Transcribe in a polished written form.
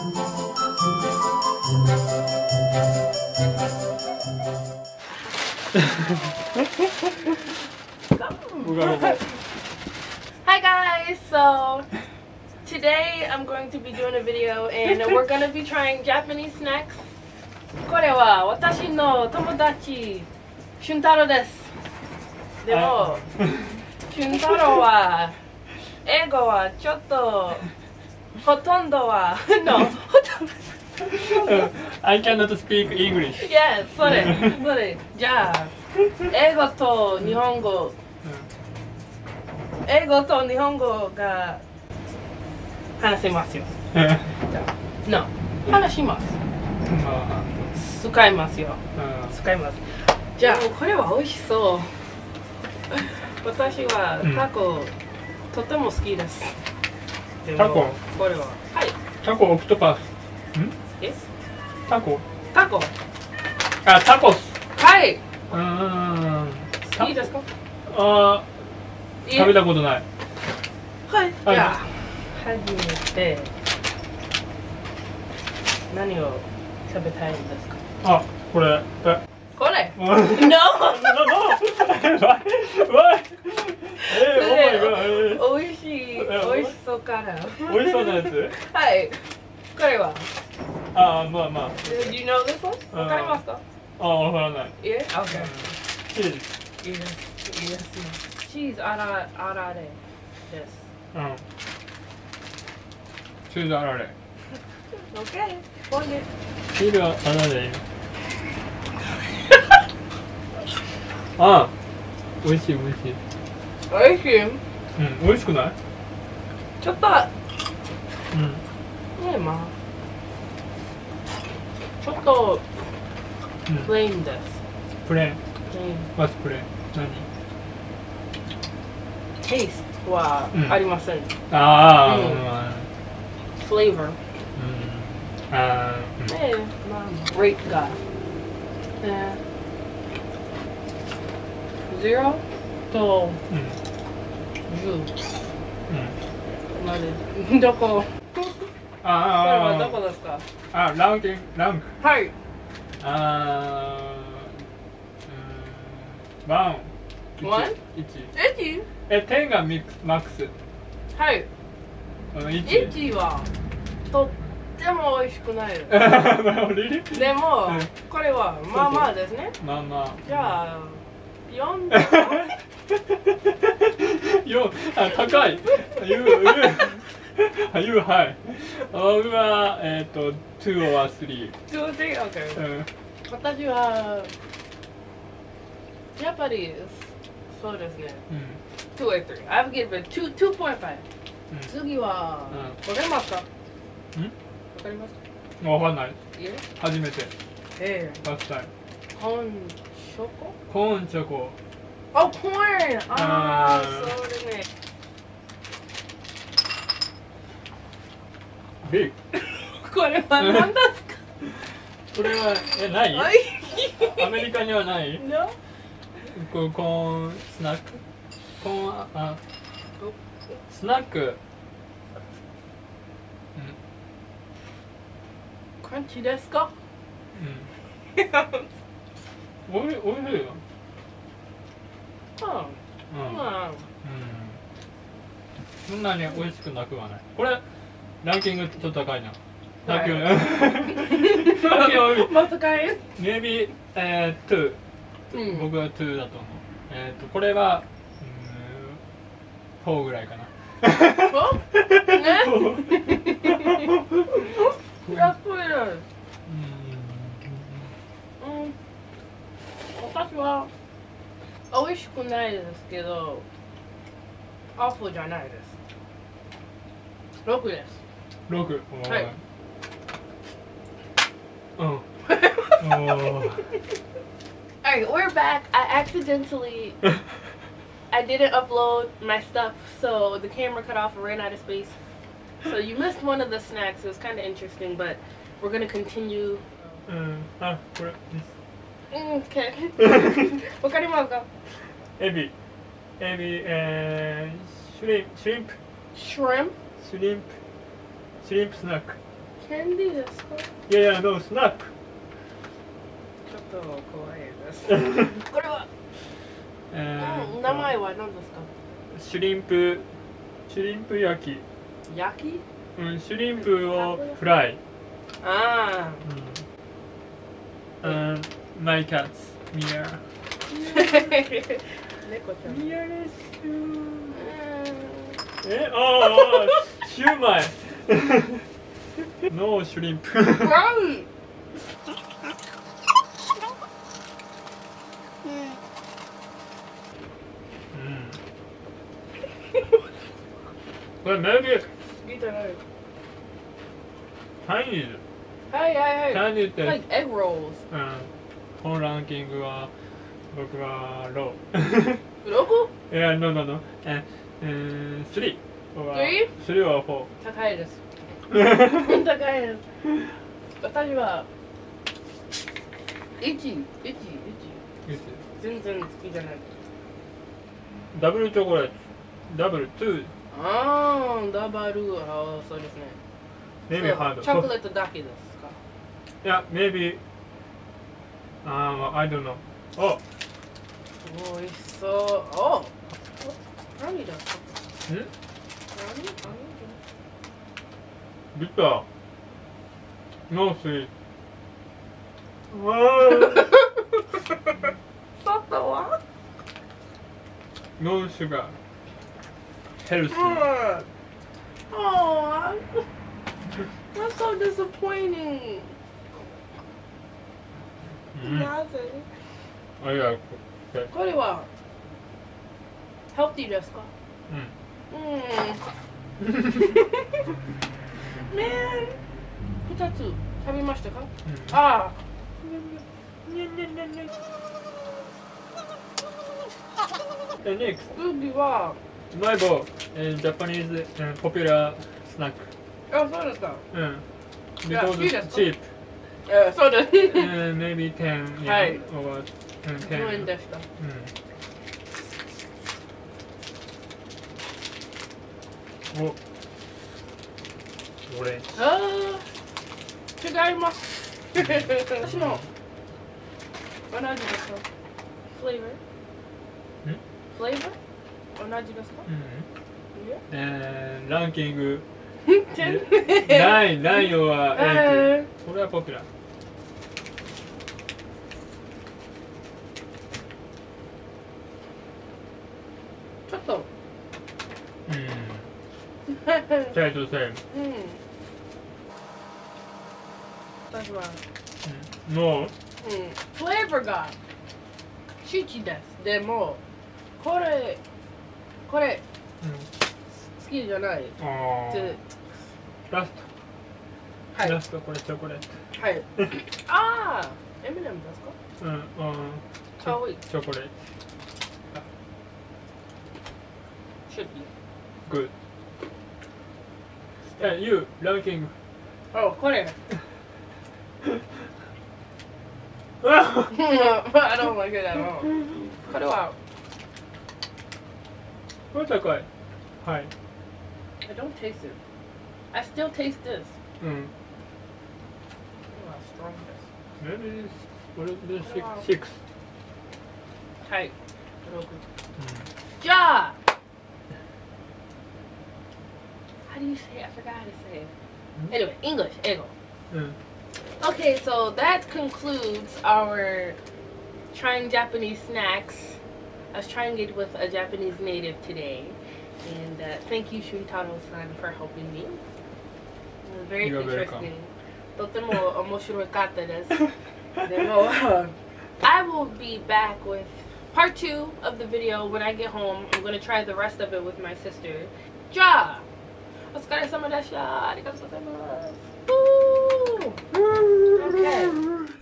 Hi guys, so today I'm going to be doing a video and we're going to be trying Japanese snacks. これは私の友達俊太郎です。でも俊太郎は英語はちょっとほとんどはno I cannot speak English. Yes, それじゃあ英語と日本語が話せますよ。じゃあ No 話します。使いますよ。使います。じゃあこれは美味しそう。私はタコとても好きです。タコ。これははい。タコオクトパス。え？タコ。タコ。あ、タコス。はい。好きですか？あ、食べたことない。はい。じゃあ初めて何を食べたいんですか？あ、これ。これ。No。美味しそうから。美味しそうなやつ？はい。これは。あ、まあまあ。Do you know this one？わかりますか？あ、わからない。Yeah? Okay. チーズ。いいですね。チーズあられです。チーズあられ。Okay. これ。チーズあられ。あ、美味しい美味しい。美味しい？美味しくない？ちょっと。ねまあ。ちょっとプレーンです。プレーン。What's プレーン？何？テイストはありません。ああ。フレーバー。まあレートが。0と10。どこ？これはどこですか？あ、ランク。はい。ワン。1？10がマックス。はい。1はとっても美味しくないです。でもこれはまあまあですね。まあまあ。じゃあ4。あ、高い。はい。僕は2 or 3。2 3 OK。私はやっぱりそうですね。2 or 3。I would give it 2.5。次はわかりますか？わかりますか？わかんない。初めて。First time。コーンチョコ。Oh, corn! ああ、そうですね。ビッグ。これは何ですか？これはない？アメリカにはない？ No? コーンスナック？スナック。クランチですか？おいしいよ。そんなに美味しくなくはない。これランキングちょっと高いな。ランキング。もっと高い？Maybe 2。僕は2だと思う。これは4ぐらいかな。私は美味しくないですけど、アップルじゃないです。6です。6。はい。Alright, we're back. I didn't upload my stuff, so the camera cut off and ran out of space. So you missed one of the snacks. It was kind of interesting, but we're gonna continue. Okay. わかりますか？エビ、シュリンプスナック。キャンディーですか？いやいや、のスナック。ちょっと怖いです。これは、名前は何ですか？シュリンプ焼き。焼き？うん、シュリンプをフライ。ああ。My cats, Mia. 猫ちゃん。Mia です。ああ、シューマイ。No シュリンプ。これmaybe Chinese。はいはいはい。Chinese って。Like egg rolls。このランキングは僕はロー。どこ？いや、no。3。3 は4。高いです。高いです。私は1。全然好きじゃない。ダブルチョコレート。ダブル2。ダブル、そうですね。Maybe hard. チョコレートだけですか？いや、maybe I don't know. 美味しそう。何だ？何ビター。No sweet。外は？ No sugar。Healthy。That's so disappointing. なぜ？いや、これはヘルティーですか？2つ食べましたか？Next。次はMaibo、Japanese popular snack。そうですか。Because it's cheap。そうです。Maybe 10 はい。 or 10 10円でした。オレンジ。違います。私の同じですか？フレーバー？同じですか？ランキング10？ 9は8。これはポピュラー。ちょっと。Try to say。私は。No。フレーバーがチチです。でもこれ好きじゃない。ラストこれチョコレート。はい。エミネムですか？かわいい。チョコレート。Should be. Good. You ranking。これ。I don't like it at all. これは。これ高い。はい。I don't taste it. I still taste this. Strong Maybe this 6。はい。じゃあ。How do you say it? I forgot how to say it. Anyway, English, 英語。Okay, so that concludes our trying Japanese snacks. I was trying it with a Japanese native today. And thank you, Shuntaro-san, for helping me. It was very interesting. とても面白かったです。でも、I will be back with part 2 of the video when I get home. I'm going to try the rest of it with my sister. じゃあ、お疲れ様でした。ありがとうございます。Okay.